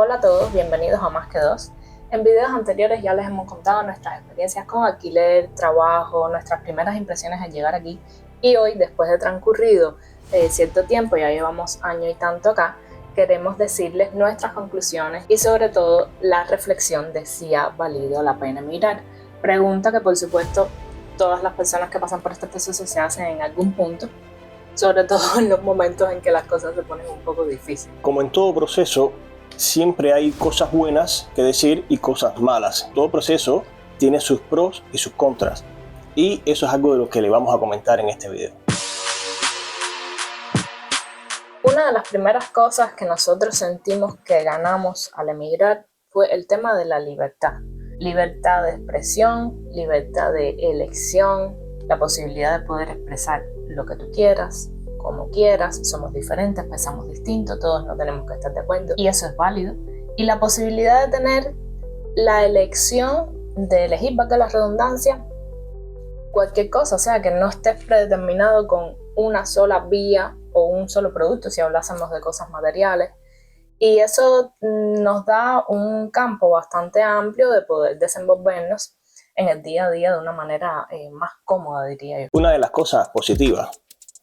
Hola a todos, bienvenidos a Más que Dos. En videos anteriores ya les hemos contado nuestras experiencias con alquiler, trabajo, nuestras primeras impresiones al llegar aquí. Y hoy, después de transcurrido cierto tiempo, ya llevamos año y tanto acá, queremos decirles nuestras conclusiones y sobre todo la reflexión de si ha valido la pena emigrar. Pregunta que por supuesto todas las personas que pasan por este proceso se hacen en algún punto, sobre todo en los momentos en que las cosas se ponen un poco difíciles. Como en todo proceso, siempre hay cosas buenas que decir y cosas malas. Todo proceso tiene sus pros y sus contras. Y eso es algo de lo que le vamos a comentar en este video. Una de las primeras cosas que nosotros sentimos que ganamos al emigrar fue el tema de la libertad. Libertad de expresión, libertad de elección, la posibilidad de poder expresar lo que tú quieras, como quieras. Somos diferentes, pensamos distinto, todos no tenemos que estar de acuerdo y eso es válido. Y la posibilidad de tener la elección de elegir, valga la redundancia, cualquier cosa, o sea, que no estés predeterminado con una sola vía o un solo producto, si hablásemos de cosas materiales. Y eso nos da un campo bastante amplio de poder desenvolvernos en el día a día de una manera más cómoda, diría yo. Una de las cosas positivas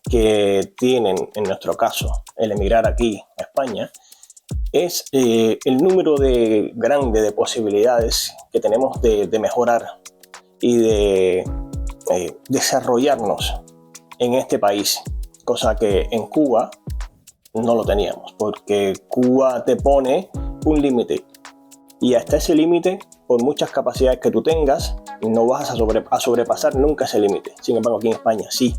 que tienen, en nuestro caso, el emigrar aquí a España, es el número grande de posibilidades que tenemos de mejorar y de desarrollarnos en este país, cosa que en Cuba no lo teníamos, porque Cuba te pone un límite y hasta ese límite, por muchas capacidades que tú tengas, no vas a sobrepasar nunca ese límite. Sin embargo, aquí en España sí.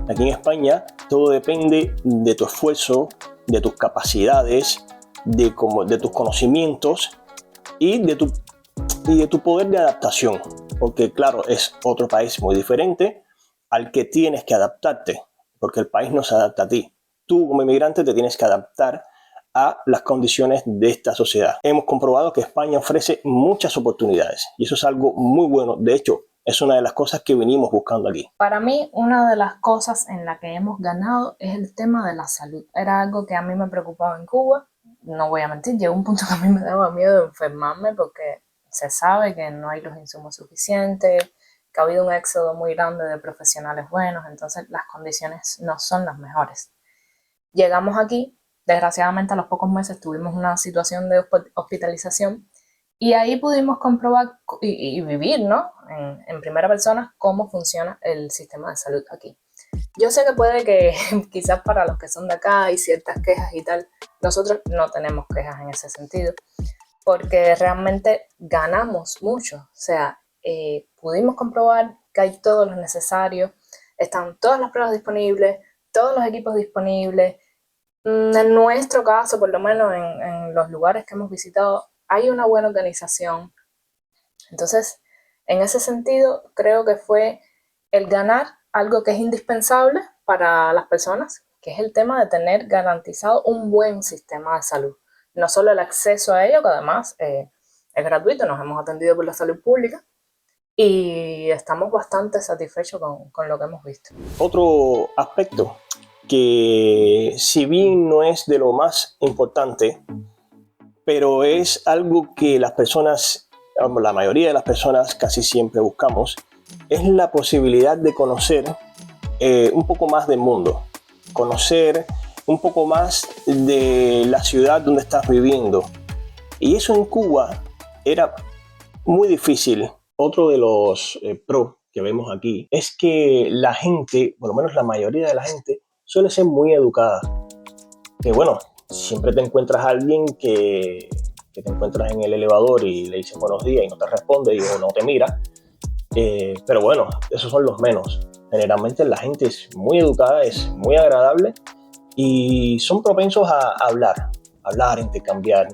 Aquí en España todo depende de tu esfuerzo, de tus capacidades, de tus conocimientos y de tu poder de adaptación, porque claro, es otro país muy diferente al que tienes que adaptarte, porque el país no se adapta a ti. Tú como inmigrante te tienes que adaptar a las condiciones de esta sociedad. Hemos comprobado que España ofrece muchas oportunidades y eso es algo muy bueno. De hecho, es una de las cosas que venimos buscando aquí. Para mí, una de las cosas en las que hemos ganado es el tema de la salud. Era algo que a mí me preocupaba en Cuba. No voy a mentir, llegó un punto que a mí me daba miedo de enfermarme porque se sabe que no hay los insumos suficientes, que ha habido un éxodo muy grande de profesionales buenos, entonces las condiciones no son las mejores. Llegamos aquí, desgraciadamente a los pocos meses tuvimos una situación de hospitalización y ahí pudimos comprobar y vivir, ¿no? en primera persona cómo funciona el sistema de salud aquí. Yo sé que puede que quizás para los que son de acá hay ciertas quejas y tal. Nosotros no tenemos quejas en ese sentido porque realmente ganamos mucho. O sea, pudimos comprobar que hay todo lo necesario, están todas las pruebas disponibles, todos los equipos disponibles. En nuestro caso, por lo menos en los lugares que hemos visitado, hay una buena organización. Entonces, en ese sentido, creo que fue el ganar algo que es indispensable para las personas, que es el tema de tener garantizado un buen sistema de salud. No solo el acceso a ello, que además es gratuito, nos hemos atendido por la salud pública y estamos bastante satisfechos con lo que hemos visto. Otro aspecto que, si bien no es de lo más importante, pero es algo que las personas, la mayoría de las personas casi siempre buscamos, es la posibilidad de conocer un poco más del mundo, conocer un poco más de la ciudad donde estás viviendo. Y eso en Cuba era muy difícil. Otro de los pros que vemos aquí es que la gente, por lo menos la mayoría de la gente, suele ser muy educada. Que bueno, siempre te encuentras a alguien que te encuentras en el elevador y le dices buenos días y no te responde o no te mira. Pero bueno, esos son los menos. Generalmente la gente es muy educada, es muy agradable y son propensos a hablar, intercambiar.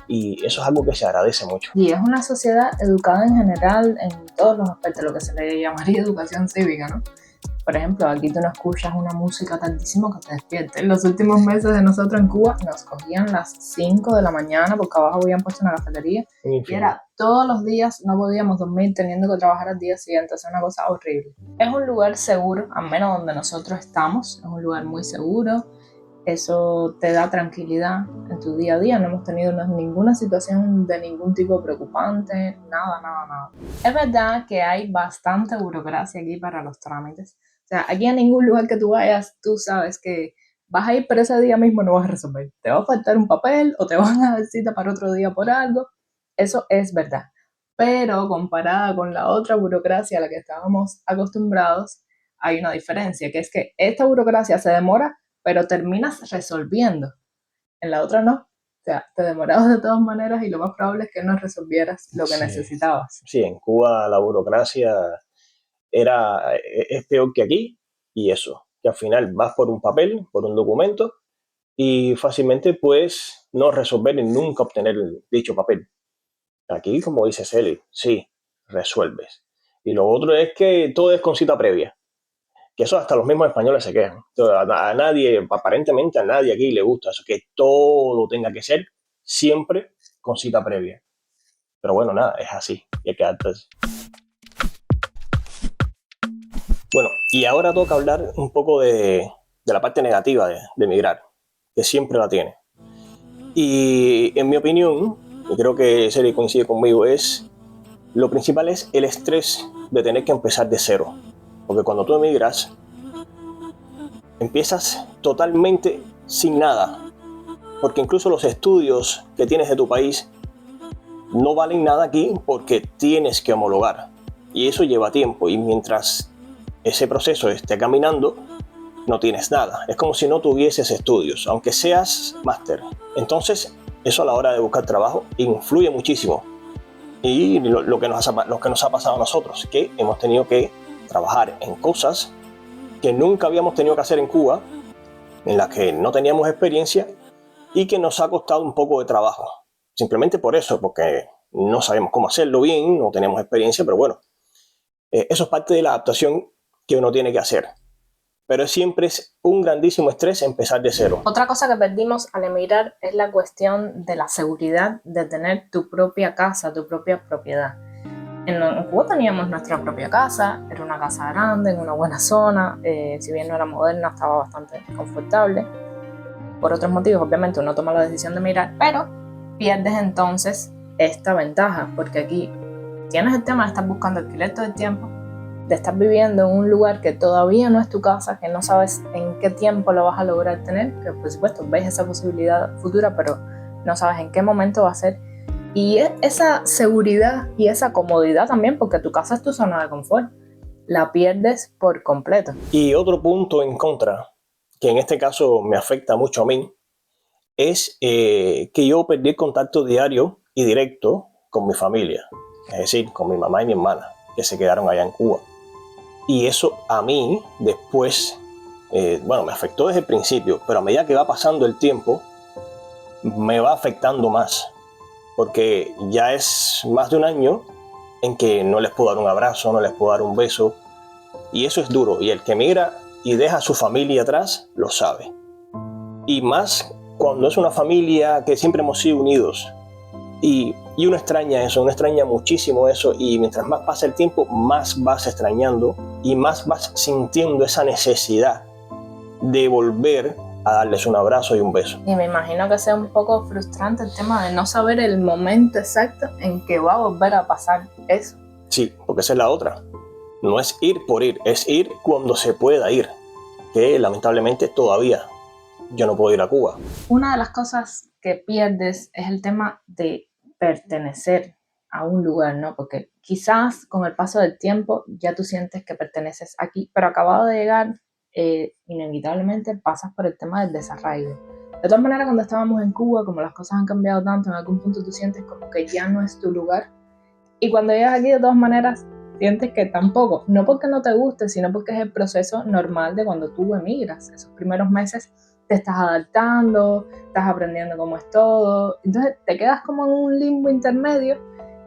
Y eso es algo que se agradece mucho. Y es una sociedad educada en general en todos los aspectos, lo que se le llamaría educación cívica, ¿no? Por ejemplo, aquí tú no escuchas una música tantísimo que te despierte. En los últimos meses de nosotros en Cuba nos cogían las 5 de la mañana porque abajo habían puesto una cafetería y era todos los días, no podíamos dormir teniendo que trabajar al día siguiente. Es una cosa horrible. Es un lugar seguro, al menos donde nosotros estamos, es un lugar muy seguro. eso te da tranquilidad en tu día a día. No hemos tenido ninguna situación de ningún tipo preocupante, nada, nada, nada. Es verdad que hay bastante burocracia aquí para los trámites. O sea, aquí a ningún lugar que tú vayas, tú sabes que vas a ir, pero ese día mismo no vas a resolver. Te va a faltar un papel o te van a dar cita para otro día por algo. Eso es verdad. Pero comparada con la otra burocracia a la que estábamos acostumbrados, hay una diferencia, que es que esta burocracia se demora, pero terminas resolviendo. En la otra no. O sea, te demorabas de todas maneras y lo más probable es que no resolvieras lo que Sí, necesitabas. sí, en Cuba la burocracia es peor que aquí, y eso, que al final vas por un papel, por un documento, y fácilmente puedes no resolver y nunca obtener dicho papel. Aquí, como dice Celi, sí, resuelves. Y lo otro es que todo es con cita previa, que eso hasta los mismos españoles se quejan. A nadie, aparentemente a nadie aquí le gusta eso, que todo tenga que ser siempre con cita previa. Pero bueno, nada, es así, y hay que adaptarse. Bueno, y ahora toca hablar un poco de la parte negativa de emigrar, que siempre la tiene. Y en mi opinión, y creo que Seri coincide conmigo, lo principal es el estrés de tener que empezar de cero. Porque cuando tú emigras, empiezas totalmente sin nada. Porque incluso los estudios que tienes de tu país no valen nada aquí porque tienes que homologar. Y eso lleva tiempo. Y mientras ese proceso esté caminando, no tienes nada. Es como si no tuvieses estudios, aunque seas máster. Entonces, eso a la hora de buscar trabajo influye muchísimo. Y lo que nos ha pasado a nosotros, que hemos tenido que trabajar en cosas que nunca habíamos tenido que hacer en Cuba, en las que no teníamos experiencia y que nos ha costado un poco de trabajo. Simplemente por eso, porque no sabemos cómo hacerlo bien, no tenemos experiencia, pero bueno, eso es parte de la adaptación que uno tiene que hacer. Pero siempre es un grandísimo estrés empezar de cero. Otra cosa que perdimos al emigrar es la cuestión de la seguridad de tener tu propia casa, tu propia propiedad. En Cuba teníamos nuestra propia casa, era una casa grande, en una buena zona, si bien no era moderna, estaba bastante confortable. Por otros motivos, obviamente, uno toma la decisión de emigrar, pero pierdes entonces esta ventaja, porque aquí tienes el tema de estar buscando alquiler todo el tiempo, de estar viviendo en un lugar que todavía no es tu casa, que no sabes en qué tiempo lo vas a lograr tener, que por supuesto ves esa posibilidad futura, pero no sabes en qué momento va a ser. Y esa seguridad y esa comodidad también, porque tu casa es tu zona de confort, la pierdes por completo. Y otro punto en contra, que en este caso me afecta mucho a mí, es que yo perdí el contacto diario y directo con mi familia, es decir, con mi mamá y mi hermana, que se quedaron allá en Cuba. Y eso a mí después, bueno, me afectó desde el principio, pero a medida que va pasando el tiempo, me va afectando más, porque ya es más de un año en que no les puedo dar un abrazo, no les puedo dar un beso, y eso es duro, y el que migra y deja a su familia atrás, lo sabe. Y más cuando es una familia que siempre hemos sido unidos, y uno extraña eso, uno extraña muchísimo eso, y mientras más pasa el tiempo, más vas extrañando y más vas sintiendo esa necesidad de volver a darles un abrazo y un beso. Y me imagino que sea un poco frustrante el tema de no saber el momento exacto en que va a volver a pasar eso. Sí, porque esa es la otra. No es ir por ir, es ir cuando se pueda ir, que lamentablemente todavía yo no puedo ir a Cuba. Una de las cosas que pierdes es el tema de pertenecer a un lugar, ¿no? Porque quizás con el paso del tiempo ya tú sientes que perteneces aquí, pero acabado de llegar, inevitablemente pasas por el tema del desarraigo. De todas maneras, cuando estábamos en Cuba, como las cosas han cambiado tanto, en algún punto tú sientes como que ya no es tu lugar. Y cuando llegas aquí, de todas maneras, sientes que tampoco, no porque no te guste, sino porque es el proceso normal de cuando tú emigras. Esos primeros meses te estás adaptando, estás aprendiendo cómo es todo, entonces te quedas como en un limbo intermedio,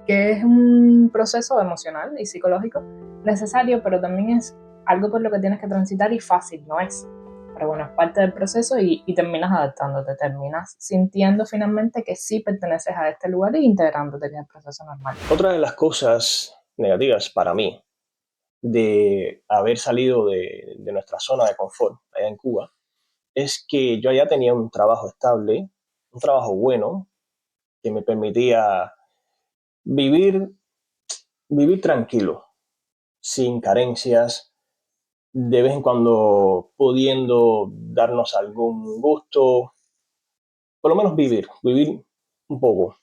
que es un proceso emocional y psicológico necesario, pero también es algo por lo que tienes que transitar y fácil, no es. Pero bueno, es parte del proceso y terminas adaptándote, terminas sintiendo finalmente que sí perteneces a este lugar e integrándote en el proceso normal. Otra de las cosas negativas para mí de haber salido de nuestra zona de confort allá en Cuba es que yo allá tenía un trabajo estable, un trabajo bueno, que me permitía vivir, vivir tranquilo, sin carencias, de vez en cuando pudiendo darnos algún gusto, por lo menos vivir un poco.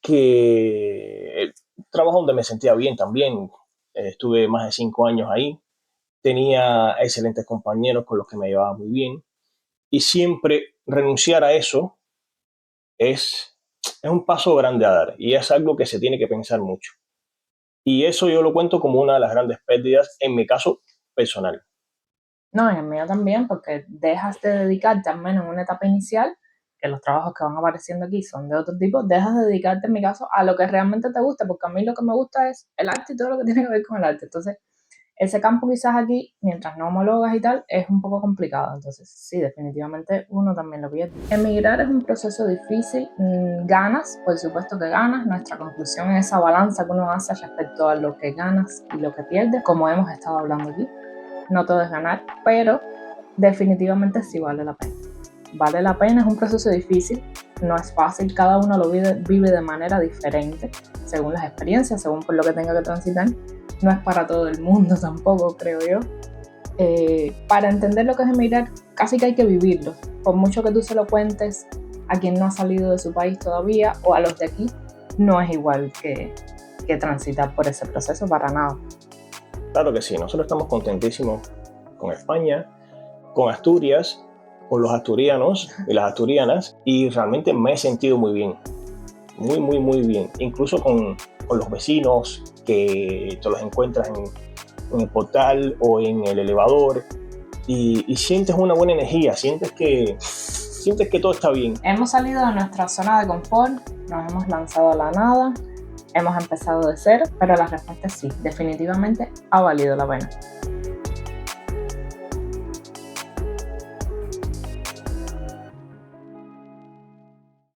Que trabajo donde me sentía bien también, estuve más de 5 años ahí, tenía excelentes compañeros con los que me llevaba muy bien y siempre renunciar a eso es un paso grande a dar y es algo que se tiene que pensar mucho. Y eso yo lo cuento como una de las grandes pérdidas en mi caso personal. No, en el mío también, porque dejas de dedicarte, al menos en una etapa inicial, que los trabajos que van apareciendo aquí son de otro tipo, dejas de dedicarte, en mi caso, a lo que realmente te gusta, porque a mí lo que me gusta es el arte y todo lo que tiene que ver con el arte. Entonces, ese campo quizás aquí, mientras no homologas y tal, es un poco complicado. Entonces, sí, definitivamente uno también lo pierde. Emigrar es un proceso difícil. Ganas, por supuesto que ganas. Nuestra conclusión es esa balanza que uno hace respecto a lo que ganas y lo que pierdes, como hemos estado hablando aquí. No todo es ganar, pero definitivamente sí vale la pena. Vale la pena, es un proceso difícil, no es fácil, cada uno lo vive de manera diferente, según las experiencias, según por lo que tenga que transitar. No es para todo el mundo tampoco, creo yo. Para entender lo que es emigrar, casi que hay que vivirlo. Por mucho que tú se lo cuentes a quien no ha salido de su país todavía o a los de aquí, no es igual que transitar por ese proceso para nada. Claro que sí, nosotros estamos contentísimos con España, con Asturias, con los asturianos y las asturianas y realmente me he sentido muy bien, muy bien, incluso con los vecinos que te los encuentras en el portal o en el elevador y sientes una buena energía, sientes que todo está bien. Hemos salido de nuestra zona de confort, nos hemos lanzado a la nada, hemos empezado de cero, pero la respuesta es sí, definitivamente ha valido la pena.